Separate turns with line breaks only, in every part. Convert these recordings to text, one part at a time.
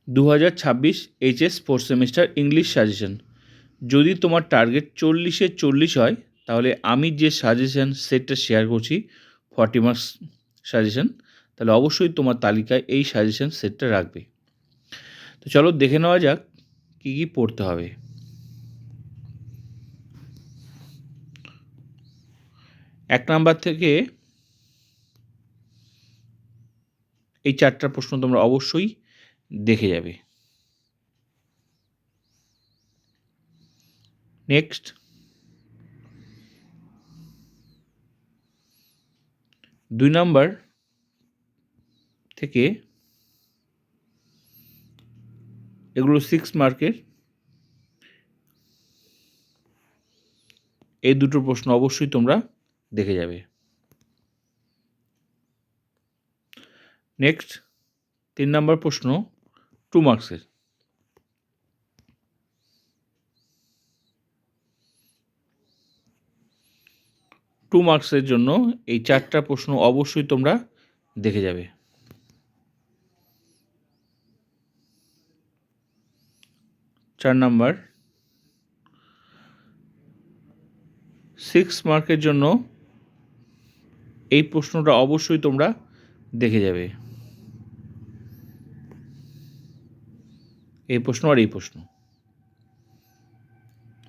2026 HS fourth semester English suggestion. যদি তোমার target 40-এ 40 হয়, তাহলে আমি যে সাজেশন সেটটা শেয়ার করছি 40 মার্কস সাজেশন, তাহলে অবশ্যই তোমার তালিকায় এই সাজেশন সেটটা রাখবে। তো চলো দেখে নেওয়া যাক কী কী পড়তে হবে। এক নাম্বার থেকে এই 4টা প্রশ্ন তোমরা অবশ্যই দেখে যাবে। নেক্সট, 2 নাম্বার থেকে এগুলো 6 মার্কের, এই দুটো প্রশ্ন অবশ্যই তোমরা দেখে যাবে। নেক্সট, 3 নাম্বার প্রশ্ন 2 মার্কসের। টু মার্কসের জন্য এই 4টা প্রশ্ন অবশ্যই তোমরা দেখে যাবে। 4 নাম্বার 6 মার্কের জন্য এই প্রশ্নটা অবশ্যই তোমরা দেখে যাবে। এই প্রশ্ন আর এই প্রশ্ন।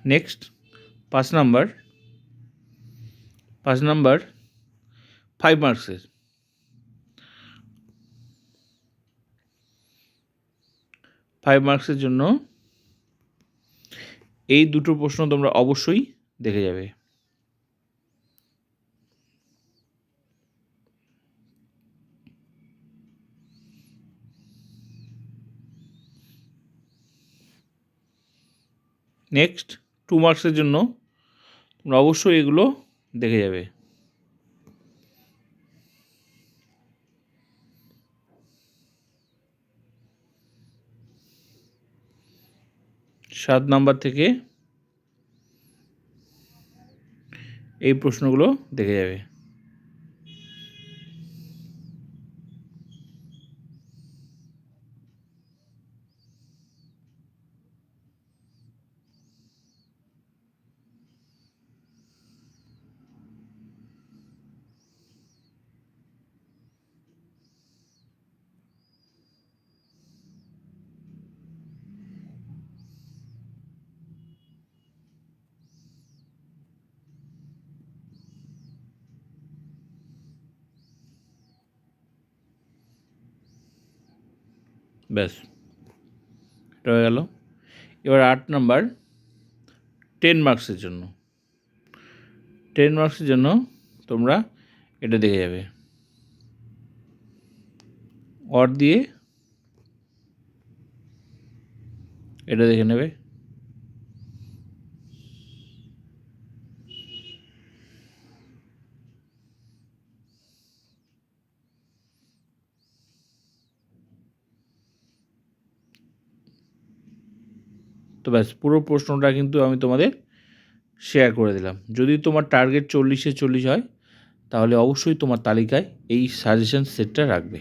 নেক্সট, 5 নাম্বার 5 মার্কসের। 5 মার্কসের জন্য এই দুটো প্রশ্ন তোমরা অবশ্যই দেখে যাবে। নেক্সট, 2 মার্কসের জন্য তোমরা অবশ্যই এগুলো দেখে যাবে। 7 নাম্বার থেকে এই প্রশ্নগুলো দেখে যাবে। ব্যাস, এটা হয়ে গেল। এবার 8 নাম্বার 10 মার্কসের জন্য। 10 মার্কসের জন্য তোমরা এটা দেখে যাবে। অর দিয়ে এটা দেখে নেবে। তো ব্যাস, পুরো প্রশ্নটা কিন্তু আমি তোমাদের শেয়ার করে দিলাম। যদি তোমার টার্গেট 40-এ 40 হয়, তাহলে অবশ্যই তোমার তালিকায় এই সাজেশন সেটটা রাখবে।